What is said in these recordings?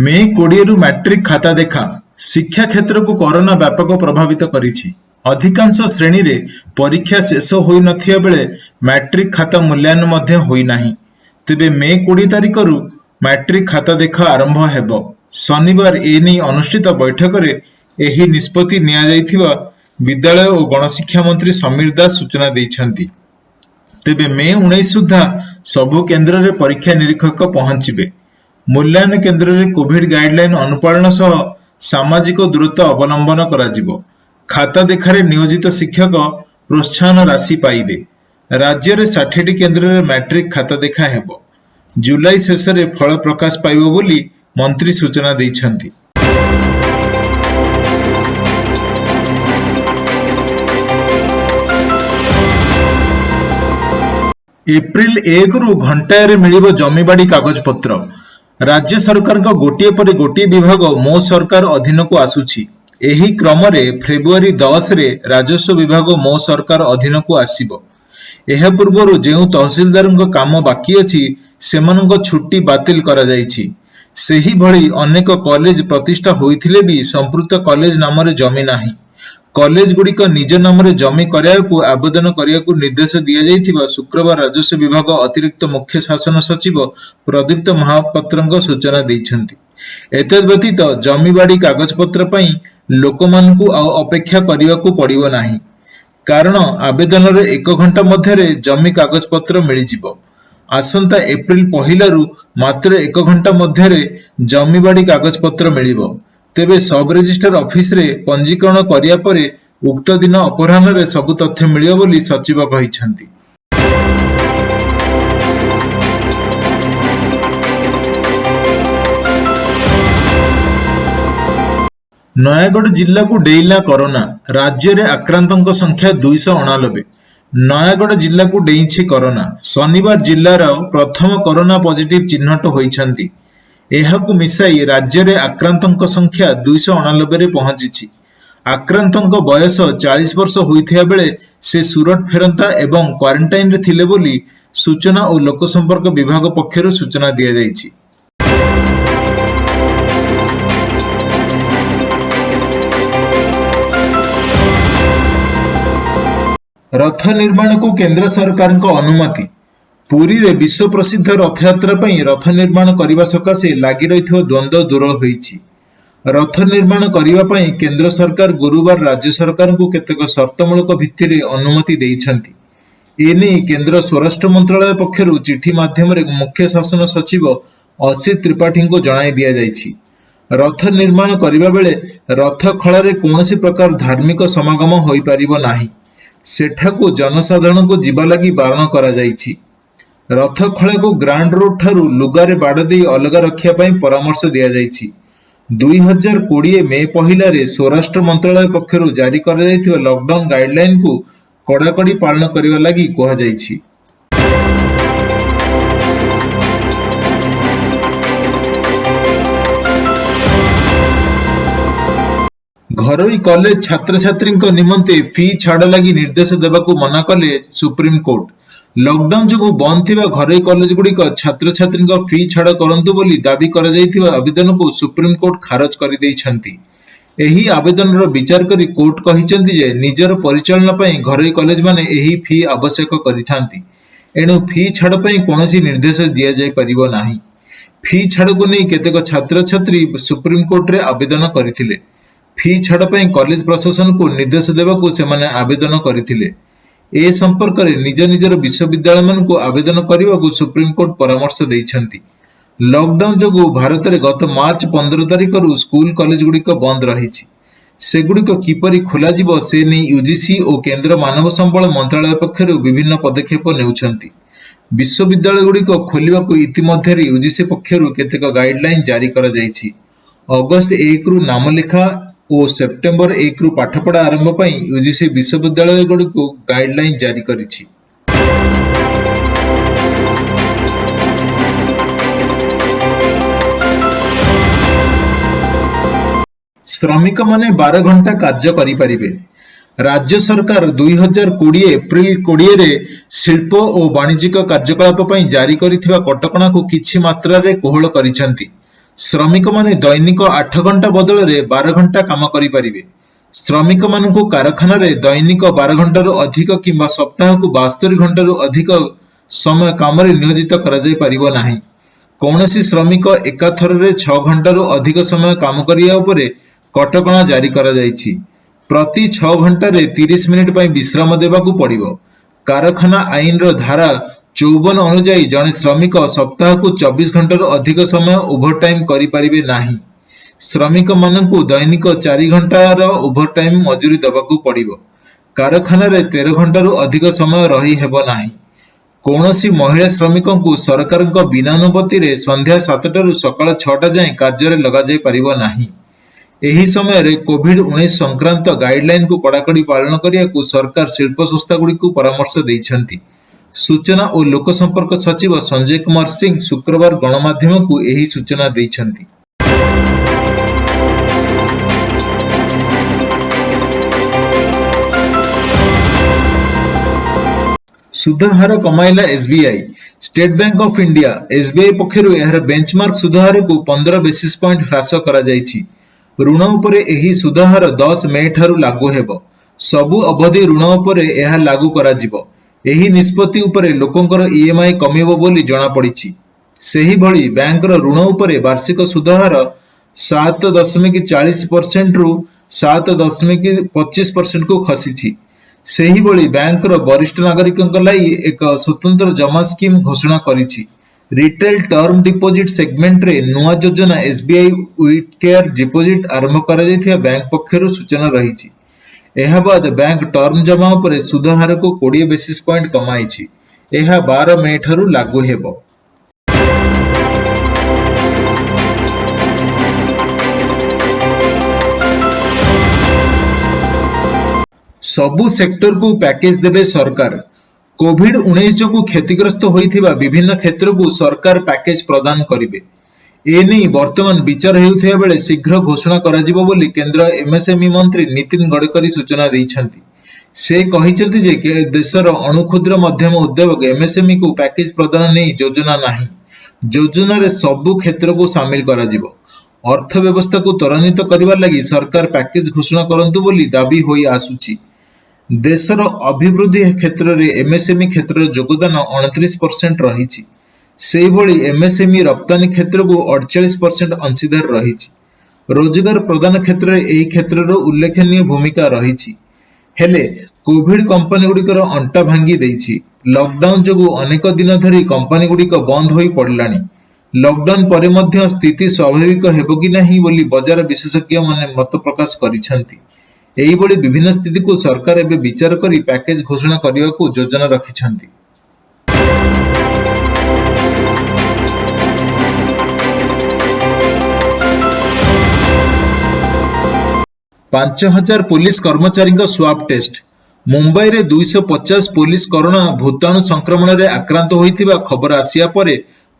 मे 20 रु मैट्रिक खाता देखा शिक्षा क्षेत्र को कोरोना व्यापक प्रभावित करिछि। अधिकांश श्रेणी रे परीक्षा शेष होई नथिया बेले मैट्रिक खाता मूल्यांकन मध्य होई नाही। तेबे मे 20 तारिख रु मैट्रिक खाता देखा आरंभ हेबो। शनिवार एनी अनुष्ठित बैठक रे एही निष्पत्ति निया जाइथिबा विद्यालय और गणशिक्षा मंत्री समीर दास सूचना दैछंती। तेबे मे 19 सुधा सबु केन्द्र रे परीक्षा निरीक्षक पहुंचिबे। मूल्यांकन केन्द्र रे कोविड गाइडलाइन अनुपालन सह सामाजिक दूरत्व अवलंबन कराजिबो। खाता देखारे नियोजित शिक्षक प्रोत्साहन राशि पाइबे। राज्य रे 60टी केन्द्र रे मैट्रिक खाता देखा हेबो। जुलाई शेष रे फल प्रकाश पाइबो बोली मंत्री सूचना दैछंती। एप्रिल 1 रु घंटाए मिलिबो जमीबाड़ी कागज पत्र। राज्य सरकार का गोटिए पर गोटिए विभाग मो सरकार अधीन को आसुछि। एही क्रम रे फेब्रुआरी 10 रे राजस्व विभाग मो सरकार अधीन को आसीबो। एहा पूर्वरु जेउ तहसीलदारଙ୍କ काम बाकी अछि सेମାନଙ୍କ छुट्टी बातिल करा जाइछि। सेही भଳି अनेक कॉलेज प्रतिष्ठा होइथिले भी संपूर्ण कॉलेज नाम रे जमी नाही। कॉलेज गुड़िक निज नाम रे जमी करायकु आवेदन करायकु निर्देश दिया जाइथिबा शुक्रवार राजस्व विभाग अतिरिक्त मुख्य शासन सचिव प्रदीप्त महापात्रଙ୍କ सूचना दैछंती। एतद व्यतीत जमीबाड़ी कागज पत्र पई लोकमानकु अपेक्षा करिवाकु पड़िबो नाही। कारण आवेदन रे 1 घंटा मध्य रे जमी कागज पत्र मिलि जिवो। आसंता एप्रिल 1 रु मात्र 1 घंटा मध्य रे जमीबाड़ी कागज पत्र मिलिबो। तेबे सब रजिस्टर ऑफिस रे पंजीकरण करिया परे उक्त दिन अपराह्न रे सब तथ्य मिलियो बोली सचिव कहिसंती। नयागढ़ जिला को डेइला कोरोना। राज्य रे आक्रांतों संख्या 289। नयागढ़ जिला को डेइछि कोरोना। शनिवार जिल्लार प्रथम कोरोना पॉजिटिव चिन्हट होइछंती। एहाकु मिसाई राज्य रे आक्रांतों संख्या 289 रे पहुंचिछि। आक्रांतों बयस 40 वर्ष होइथिया बेले से सुरत फेरंता एवं क्वारंटाइन रे थिले बोली सूचना और लोक संपर्क विभाग पक्षरु सूचना दिया जाइछि। रथ निर्माण को केंद्र सरकार को अनुमति। पुरी रे विश्व प्रसिद्ध रथ यात्रा पई रथ निर्माण करिबा सकाशे लागि रहिथिबो द्वंद्व दूर होईछि। रथ निर्माण करिबा पई केंद्र सरकार गुरुवार राज्य सरकार को केतेक शर्तमूलक भित्तिरे अनुमति देइछंती। एने केंद्र स्वराष्ट्र मंत्रालय पक्षरु चिठी माध्यम रे मुख्य शासन सचिव असित त्रिपाठी को जणाई दिया जाइछि। रथ निर्माण करिबा बेले रथ खळा रे कोनोसी प्रकार धार्मिक समागम होई परिबो नाही। सेठाकू जनसाधारण को जीवा लगी बारण करा जाइछि। रथ खळा को ग्रांड रोड ठारू लुगारे बाड़ देई अलगा रखिया पई परामर्श दिया जाइछि। 2020 मे 1 रे स्वराष्ट्र मंत्रालय पक्षरु जारी करा जाइथिबा लॉकडाउन गाइडलाइन को कड़ाकड़ी पालन करिवा लगी कहा जाइछि। घरोई कॉलेज छात्र छात्री निमंते फी छाड़ लगी निर्देश देवाकू मना कले सुप्रीम कोर्ट। लॉकडाउन जो बंद थिबा घरोई कॉलेज गुड़िक छात्र छात्री फी छाड़ करंतु बोली दाबी करा जाइथिबा आवेदन को सुप्रीम कोर्ट खारज कर दैछंती। एही आवेदन रो विचार करी कोर्ट कहिसंती जे निजर परिचालन पई घरोई कॉलेज माने एही फी आवश्यक करिथांती। एणु फी छाड़ पई कोनोसी निर्देश दिया जाय परिबो नाही। फी छाड़ को नै केतेक छात्र छात्री सुप्रीम कोर्ट रे आवेदन करिथिले। फी छाड़ पई कॉलेज प्रशासन को निर्देश देवाकू सेमाने आवेदन करिथिले। ए संपर्क रे निज निजर विश्वविद्यालय मन को आवेदन करिवाकू सुप्रीम कोर्ट परामर्श दैछंती। लॉकडाउन जो भारत रे गत मार्च 15 तारिख रु स्कूल कॉलेज गुड़िक बंद रहिछि। सेगुड़िक किपरि खोला जिवो से नै यूजीसी और केंद्र मानव संबल मंत्रालय पक्षरु विभिन्न पदक्षेप नेउछंती। विश्वविद्यालय गुड़िक खोलिवाकू इतिमध्ये यूजीसी पक्षरु केतेक गाइडलाइन जारी करा जाइछि। अगस्त 1 रु नामलेखा और सेप्टेम्बर 1 रु पाठपढ़ा आरंभ पई यूजीसी विश्वविद्यालय गुड़िक गाइडलाइन जारी करिछि। श्रमिक माने 12 घंटा कार्य करि परिबे। राज्य सरकार 2020 एप्रिल 20 रे शिल्प और वाणिज्यिक कार्यकलाप पई जारी करिथिबा कटकणा को किछि मात्रा रे कोहल करिसंती। ଶ୍ରମିକ ମାନେ ଦୈନିକ 8 ଘଣ୍ଟା ବଦଳରେ 12 ଘଣ୍ଟା କାମ କରିପାରିବେ। ଶ୍ରମିକ ମାନଙ୍କୁ କାରଖାନାରେ ଦୈନିକ 12 ଘଣ୍ଟାରୁ ଅଧିକ କିମ୍ବା ସପ୍ତାହକୁ 72 ଘଣ୍ଟାରୁ ଅଧିକ ସମୟ କାମରେ ନିୟୋଜିତ କରାଯାଇ ପାରିବ ନାହିଁ। କୌଣସି ଶ୍ରମିକ ଏକାଥରରେ 6 ଘଣ୍ଟାରୁ ଅଧିକ ସମୟ କାମ କରିବା ଉପରେ କଟକଣା ଜାରି କରାଯାଇଛି। ପ୍ରତି 6 ଘଣ୍ଟାରେ 30 ମିନିଟ୍ ପାଇଁ ବିଶ୍ରାମ ଦେବାକୁ ପଡ଼ିବ। କାରଖାନା ଆଇନର ଧାରା 54 ଅନୁଯାୟୀ ଜଣେ ଶ୍ରମିକ ସପ୍ତାହକୁ 24 ଘଣ୍ଟାରୁ ଅଧିକ ସମୟ ଓଭରଟାଇମ୍ କରିପାରିବେ ନାହିଁ। ଶ୍ରମିକମାନଙ୍କୁ ଦୈନିକ 4 ଘଣ୍ଟାର ଓଭରଟାଇମ୍ ମଜୁରୀ ଦେବାକୁ ପଡ଼ିବ। କାରଖାନାରେ 13 ଘଣ୍ଟାରୁ ଅଧିକ ସମୟ ରହି ହେବ ନାହିଁ। କୌଣସି ମହିଳା ଶ୍ରମିକଙ୍କୁ ସରକାରଙ୍କ ବିନା ଅନୁମତିରେ ସନ୍ଧ୍ୟା 7ଟାରୁ ସକାଳ 6ଟା ଯାଏଁ କାର୍ଯ୍ୟରେ ଲଗାଯାଇ ପାରିବ ନାହିଁ। ଏହି ସମୟରେ କୋଭିଡ-19 ସଂକ୍ରାନ୍ତ ଗାଇଡଲାଇନକୁ କଡ଼ାକଡ଼ି ପାଳନ କରିବାକୁ ସରକାର ଶିଳ୍ପ ସଂସ୍ଥାଗୁଡ଼ିକୁ ପରାମର୍ଶ ଦେଇଛନ୍ତି। ସୂଚନା ଓ ଲୋକ ସମ୍ପର୍କ ସଚିବ ସଞ୍ଜୟ କୁମାର ସିଂ ଶୁକ୍ରବାର ଗଣମାଧ୍ୟମକୁ ଏହି ସୂଚନା ଦେଇଛନ୍ତି। ସୁଧ ହାର କମାଇଲା SBI. State Bank of India SBI ପକ୍ଷରୁ ଏହାର ବେଞ୍ଚମାର୍କ ସୁଧ ହାରକୁ 15 ବେସିସ୍ ପଏଣ୍ଟ ହ୍ରାସ କରାଯାଇଛି। ଋଣ ଉପରେ ଏହି ସୁଧ ହାର 10 ମେ ଠାରୁ ଲାଗୁ ହେବ। ସବୁ ଅବଧି ଋଣ ଉପରେ ଏହା ଲାଗୁ କରାଯିବ। ଏହି ନିଷ୍ପତ୍ତି ଉପରେ ଲୋକଙ୍କର ଇଏମଆଇ କମିବ ବୋଲି ଜଣାପଡ଼ିଛି। ସେହିଭଳି ବ୍ୟାଙ୍କର ଋଣ ଉପରେ ବାର୍ଷିକ ସୁଧ ହାର 7.40% ରୁ 7.25% କୁ ଖସିଛି। ସେହିଭଳି ବ୍ୟାଙ୍କର ବରିଷ୍ଠ ନାଗରିକଙ୍କ ଲାଗି ଏକ ସ୍ୱତନ୍ତ୍ର ଜମା ସ୍କିମ୍ ଘୋଷଣା କରିଛି। ରିଟେଲ ଟର୍ମ ଡିପୋଜିଟ୍ ସେଗମେଣ୍ଟରେ ନୂଆ ଯୋଜନା ଏସବିଆଇ ୱିଥ୍ କେୟାର ଡିପୋଜିଟ୍ ଆରମ୍ଭ କରାଯାଇଥିବା ବ୍ୟାଙ୍କ ପକ୍ଷରୁ ସୂଚନା ରହିଛି। ଏହା ବାଦ ବ୍ୟାଙ୍କ ଟର୍ମ ଜମା ଉପରେ ସୁଧ ହାରକୁ 20 ବେସିସ୍ ପଏଣ୍ଟ କମାଇଛି। ଏହା 12 ମେ ଠାରୁ ଲାଗୁ ହେବ। ସବୁ ସେକ୍ଟରକୁ ପ୍ୟାକେଜ ଦେବେ ସରକାର। କୋଭିଡ-19 ଯୋଗୁଁ କ୍ଷତିଗ୍ରସ୍ତ ହୋଇଥିବା ବିଭିନ୍ନ କ୍ଷେତ୍ରକୁ ସରକାର ପ୍ୟାକେଜ ପ୍ରଦାନ କରିବେ। ଏନେଇ ବର୍ତ୍ତମାନ ବିଚାର ହେଉଥିବା ବେଳେ ଶୀଘ୍ର ଘୋଷଣା କରାଯିବ ବୋଲି କେନ୍ଦ୍ର ଏମଏସଏମଇ ମନ୍ତ୍ରୀ ନୀତିନ ଗଡ଼କରୀ ସୂଚନା ଦେଇଛନ୍ତି। ସେ କହିଛନ୍ତି ଯେ ଦେଶର ଅଣୁ କ୍ଷୁଦ୍ର ମଧ୍ୟମ ଉଦ୍ୟୋଗ ଏମଏସଏମଇକୁ ପ୍ୟାକେଜ ପ୍ରଦାନ ନେଇ ଯୋଜନା ନାହିଁ। ଯୋଜନାରେ ସବୁ କ୍ଷେତ୍ରକୁ ସାମିଲ କରାଯିବ। ଅର୍ଥ ବ୍ୟବସ୍ଥାକୁ ତ୍ୱରାନ୍ୱିତ କରିବା ଲାଗି ସରକାର ପ୍ୟାକେଜ ଘୋଷଣା କରନ୍ତୁ ବୋଲି ଦାବି ହୋଇ ଆସୁଛି। ଦେଶର ଅଭିବୃଦ୍ଧି କ୍ଷେତ୍ରରେ ଏମଏସଏମଇ କ୍ଷେତ୍ରର ଯୋଗଦାନ 29% ରହିଛି। ସେହିଭଳି ଏମଏସଏମଇ ରପ୍ତାନି କ୍ଷେତ୍ରକୁ 48% ଅଂଶୀଦାର ରହିଛି। ରୋଜଗାର ପ୍ରଦାନ କ୍ଷେତ୍ରରେ ଏହି କ୍ଷେତ୍ରର ଉଲ୍ଲେଖନୀୟ ଭୂମିକା ରହିଛି। ହେଲେ କୋଭିଡ କମ୍ପାନୀଗୁଡ଼ିକର ଅଣ୍ଟା ଭାଙ୍ଗି ଦେଇଛି। ଲକଡାଉନ ଯୋଗୁଁ ଅନେକ ଦିନ ଧରି କମ୍ପାନୀଗୁଡ଼ିକ ବନ୍ଦ ହୋଇ ପଡ଼ିଲାଣି। ଲକଡାଉନ ପରେ ମଧ୍ୟ ସ୍ଥିତି ସ୍ୱାଭାବିକ ହେବ କି ନାହିଁ ବୋଲି ବଜାର ବିଶେଷଜ୍ଞମାନେ ମତ ପ୍ରକାଶ କରିଛନ୍ତି। ଏହିଭଳି ବିଭିନ୍ନ ସ୍ଥିତିକୁ ସରକାର ଏବେ ବିଚାର କରି ପ୍ୟାକେଜ ଘୋଷଣା କରିବାକୁ ଯୋଜନା ରଖିଛନ୍ତି। $5,000 ପୁଲିସ କର୍ମଚାରୀଙ୍କ ସ୍ୱାବ ଟେଷ୍ଟ। ମୁମ୍ବାଇରେ 250 ପୁଲିସ କରୋନା ଭୂତାଣୁ ସଂକ୍ରମଣରେ ଆକ୍ରାନ୍ତ ହୋଇଥିବା ଖବର ଆସିବା ପରେ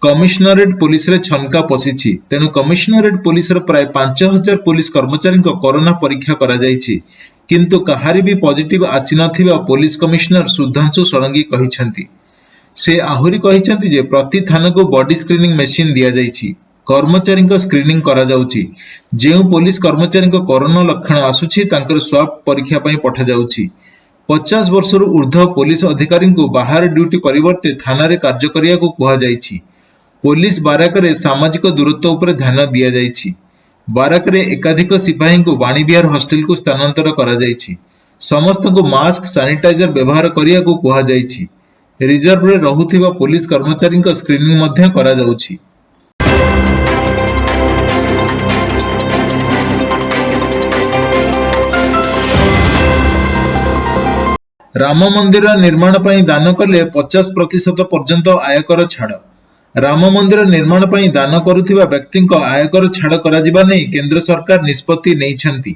କମିଶନରେଟ ପୁଲିସରେ ଛନକା ପଶିଛି। ତେଣୁ କମିଶନରେଟ ପୁଲିସର ପ୍ରାୟ 5,000 ପୁଲିସ କର୍ମଚାରୀଙ୍କ କରୋନା ପରୀକ୍ଷା କରାଯାଇଛି। କିନ୍ତୁ କାହାରି ବି ପଜିଟିଭ ଆସିନଥିବା ପୁଲିସ କମିଶନର ସୁଧାଂଶୁ ଷଡ଼ଙ୍ଗୀ କହିଛନ୍ତି। ସେ ଆହୁରି କହିଛନ୍ତି ଯେ ପ୍ରତି ଥାନାକୁ ବଡି ସ୍କ୍ରିନିଂ ମେସିନ ଦିଆଯାଇଛି। କର୍ମଚାରୀଙ୍କ ସ୍କ୍ରିନିଂ କରାଯାଉଛି। ଯେଉଁ ପୁଲିସ କର୍ମଚାରୀଙ୍କ କରୋନା ଲକ୍ଷଣ ଆସୁଛି ତାଙ୍କର ସ୍ୱାବ ପରୀକ୍ଷା ପାଇଁ ପଠାଯାଉଛି। 50 ବର୍ଷରୁ ଉର୍ଦ୍ଧ୍ୱ ପୋଲିସ ଅଧିକାରୀଙ୍କୁ ବାହାରେ ଡ୍ୟୁଟି ପରିବର୍ତ୍ତେ ଥାନାରେ କାର୍ଯ୍ୟ କରିବାକୁ କୁହାଯାଇଛି। ପୋଲିସ ବାରାକରେ ସାମାଜିକ ଦୂରତ୍ୱ ଉପରେ ଧ୍ୟାନ ଦିଆଯାଇଛି। ବାରାକରେ ଏକାଧିକ ସିପାହୀଙ୍କୁ ବାଣୀବିହାର ହଷ୍ଟେଲକୁ ସ୍ଥାନାନ୍ତର କରାଯାଇଛି। ସମସ୍ତଙ୍କୁ ମାସ୍କ ସାନିଟାଇଜର ବ୍ୟବହାର କରିବାକୁ କୁହାଯାଇଛି। ରିଜର୍ଭରେ ରହୁଥିବା ପୋଲିସ କର୍ମଚାରୀଙ୍କ ସ୍କ୍ରିନିଂ ମଧ୍ୟ କରାଯାଉଛି। ରାମ ମନ୍ଦିର ନିର୍ମାଣ ପାଇଁ ଦାନ କଲେ 50% ପର୍ଯ୍ୟନ୍ତ ଆୟକର ଛାଡ଼। ରାମ ମନ୍ଦିର ନିର୍ମାଣ ପାଇଁ ଦାନ କରୁଥିବା ବ୍ୟକ୍ତିଙ୍କ ଆୟକର ଛାଡ଼ କରାଯିବା ନେଇ କେନ୍ଦ୍ର ସରକାର ନିଷ୍ପତ୍ତି ନେଇଛନ୍ତି।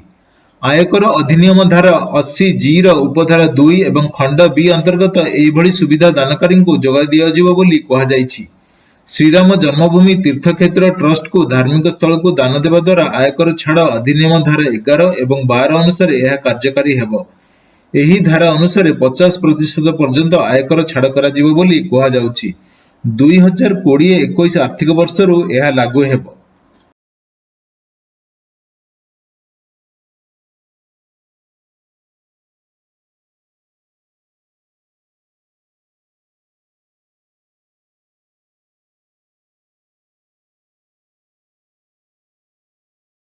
ଆୟକର ଅଧିନିୟମ ଧାରା 80(g)ର ଉପଧାରା 2 ଏବଂ ଖଣ୍ଡ B ଅନ୍ତର୍ଗତ ଏହିଭଳି ସୁବିଧା ଦାନକାରୀଙ୍କୁ ଯୋଗାଇ ଦିଆଯିବ ବୋଲି କୁହାଯାଇଛି। ଶ୍ରୀରାମ ଜନ୍ମଭୂମି ତୀର୍ଥକ୍ଷେତ୍ର ଟ୍ରଷ୍ଟକୁ ଧାର୍ମିକ ସ୍ଥଳକୁ ଦାନ ଦେବା ଦ୍ୱାରା ଆୟକର ଛାଡ଼ ଅଧିନିୟମ ଧାରା 11 ଏବଂ 12 ଅନୁସାରେ ଏହା କାର୍ଯ୍ୟକାରୀ ହେବ। ଏହି ଧାରା ଅନୁସାରେ 50% ପର୍ଯ୍ୟନ୍ତ ଆୟକର ଛାଡ଼ କରାଯିବ ବୋଲି କୁହାଯାଉଛି। 2020-21 ଆର୍ଥିକ ବର୍ଷରୁ ଏହା ଲାଗୁ ହେବ।